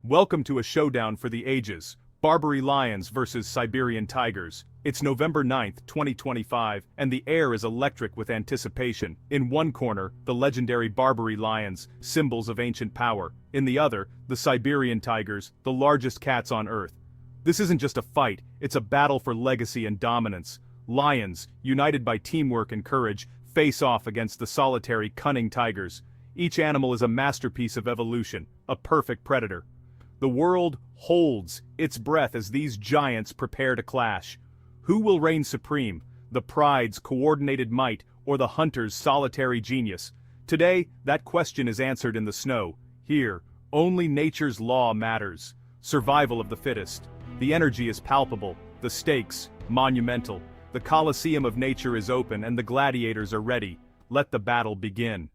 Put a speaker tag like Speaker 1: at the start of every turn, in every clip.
Speaker 1: Welcome to a showdown for the ages, Barbary lions versus Siberian tigers. It's November 9th, 2025, and the air is electric with anticipation. In one corner, the legendary Barbary lions, symbols of ancient power. In the other, the Siberian tigers, the largest cats on Earth. This isn't just a fight, it's a battle for legacy and dominance. Lions, united by teamwork and courage, face off against the solitary, cunning tigers. Each animal is a masterpiece of evolution, a perfect predator. The world holds its breath as these giants prepare to clash. Who will reign supreme, the pride's coordinated might or the hunter's solitary genius? Today, that question is answered in the snow. Here, only nature's law matters. Survival of the fittest. The energy is palpable, the stakes, monumental. The Colosseum of nature is open and the gladiators are ready. Let the battle begin.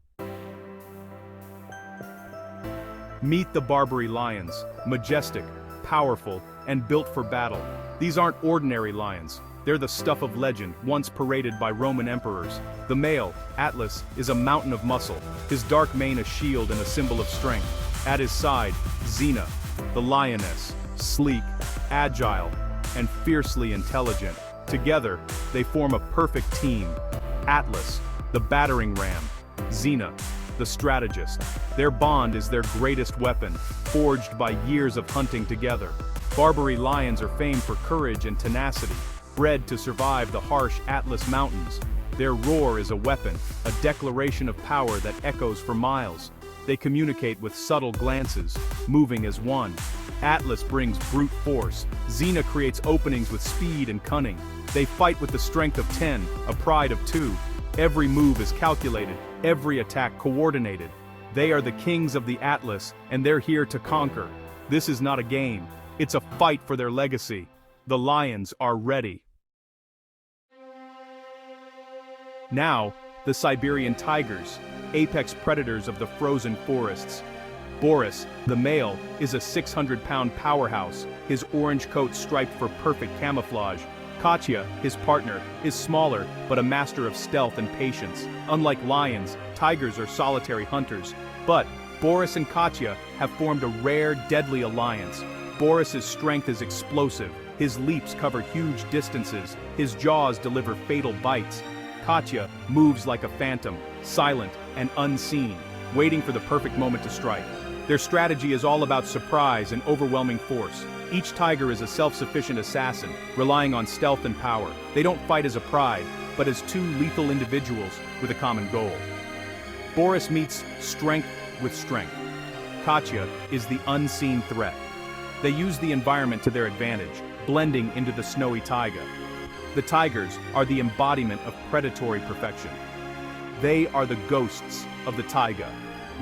Speaker 1: Meet the Barbary lions, majestic, powerful, and built for battle. These aren't ordinary lions. They're the stuff of legend, once paraded by Roman emperors. The male, Atlas, is a mountain of muscle, his dark mane a shield and a symbol of strength. At his side, Xena, the lioness, sleek, agile, and fiercely intelligent. Together, they form a perfect team. Atlas, the battering ram, Xena, the strategist. Their bond is their greatest weapon, forged by years of hunting together. Barbary lions are famed for courage and tenacity, bred to survive the harsh Atlas Mountains. Their roar is a weapon, a declaration of power that echoes for miles. They communicate with subtle glances, moving as one. Atlas brings brute force. Xena creates openings with speed and cunning. They fight with the strength of 10, a pride of 2. Every move is calculated, every attack coordinated. They are the kings of the Atlas, and they're here to conquer. This is not a game, it's a fight for their legacy. The lions are ready. Now, the Siberian tigers, apex predators of the frozen forests. Boris, the male, is a 600-pound powerhouse, his orange coat striped for perfect camouflage. Katya, his partner, is smaller, but a master of stealth and patience. Unlike lions, tigers are solitary hunters. But Boris and Katya have formed a rare, deadly alliance. Boris's strength is explosive, his leaps cover huge distances, his jaws deliver fatal bites. Katya moves like a phantom, silent and unseen, waiting for the perfect moment to strike. Their strategy is all about surprise and overwhelming force. Each tiger is a self-sufficient assassin, relying on stealth and power. They don't fight as a pride, but as two lethal individuals with a common goal. Boris meets strength with strength. Katya is the unseen threat. They use the environment to their advantage, blending into the snowy taiga. The tigers are the embodiment of predatory perfection. They are the ghosts of the taiga,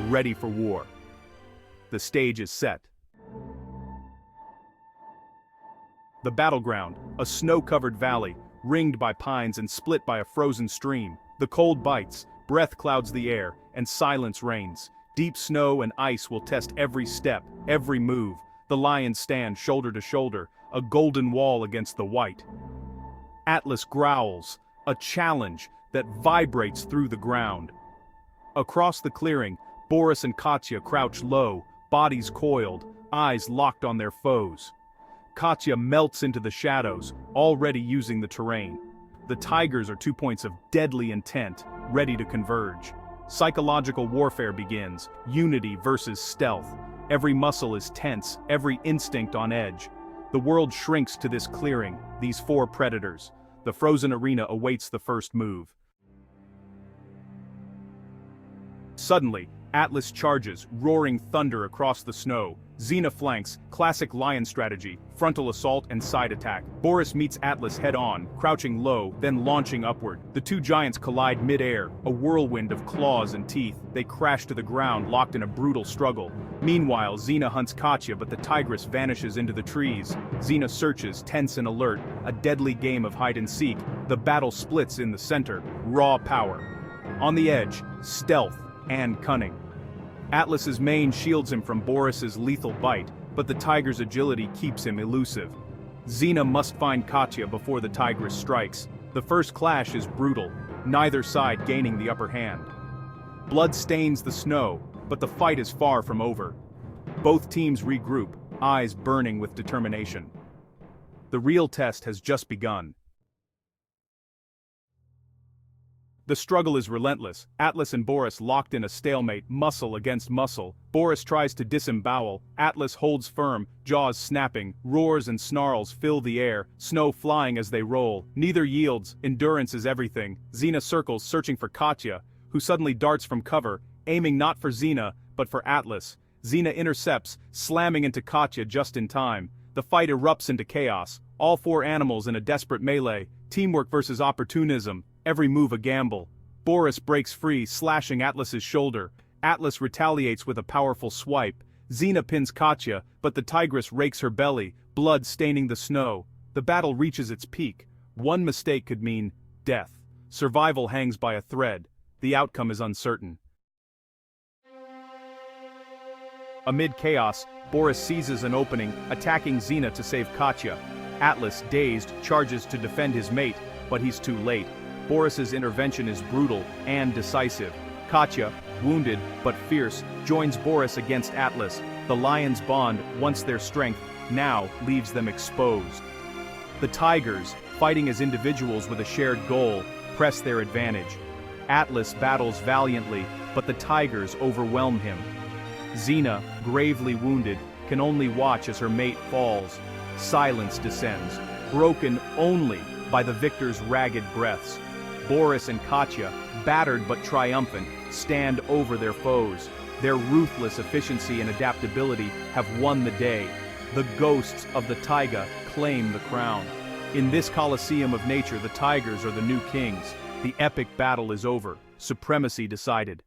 Speaker 1: ready for war. The stage is set. The battleground, a snow-covered valley, ringed by pines and split by a frozen stream. The cold bites, breath clouds the air, and silence reigns. Deep snow and ice will test every step, every move. The lions stand shoulder to shoulder, a golden wall against the white. Atlas growls, a challenge that vibrates through the ground. Across the clearing, Boris and Katya crouch low, bodies coiled, eyes locked on their foes. Katya melts into the shadows, already using the terrain. The tigers are 2 points of deadly intent, ready to converge. Psychological warfare begins, unity versus stealth. Every muscle is tense, every instinct on edge. The world shrinks to this clearing, these 4 predators. The frozen arena awaits the first move. Suddenly, Atlas charges, roaring thunder across the snow. Xena flanks, classic lion strategy, frontal assault and side attack. Boris meets Atlas head-on, crouching low, then launching upward. The two giants collide mid-air, a whirlwind of claws and teeth. They crash to the ground, locked in a brutal struggle. Meanwhile, Xena hunts Katya, but the tigress vanishes into the trees. Xena searches, tense and alert, a deadly game of hide-and-seek. The battle splits in the center, raw power. On the edge, stealth and cunning. Atlas's mane shields him from Boris's lethal bite, but the tiger's agility keeps him elusive. Xena must find Katya before the tigress strikes. The first clash is brutal, neither side gaining the upper hand. Blood stains the snow, but the fight is far from over. Both teams regroup, eyes burning with determination. The real test has just begun. The struggle is relentless, Atlas and Boris locked in a stalemate, muscle against muscle. Boris tries to disembowel, Atlas holds firm, jaws snapping, roars and snarls fill the air, snow flying as they roll. Neither yields, endurance is everything. Xena circles searching for Katya, who suddenly darts from cover, aiming not for Xena, but for Atlas. Xena intercepts, slamming into Katya just in time. The fight erupts into chaos, all four animals in a desperate melee, teamwork versus opportunism, every move a gamble. Boris breaks free, slashing Atlas's shoulder. Atlas retaliates with a powerful swipe. Xena pins Katya, but the tigress rakes her belly, blood staining the snow. The battle reaches its peak. One mistake could mean death. Survival hangs by a thread. The outcome is uncertain. Amid chaos, Boris seizes an opening, attacking Xena to save Katya. Atlas, dazed, charges to defend his mate, but he's too late. Boris's intervention is brutal and decisive. Katya, wounded but fierce, joins Boris against Atlas. The lions' bond, once their strength, now leaves them exposed. The tigers, fighting as individuals with a shared goal, press their advantage. Atlas battles valiantly, but the tigers overwhelm him. Xena, gravely wounded, can only watch as her mate falls. Silence descends, broken only by the victor's ragged breaths. Boris and Katya, battered but triumphant, stand over their foes. Their ruthless efficiency and adaptability have won the day. The ghosts of the taiga claim the crown. In this coliseum of nature, the tigers are the new kings. The epic battle is over, supremacy decided.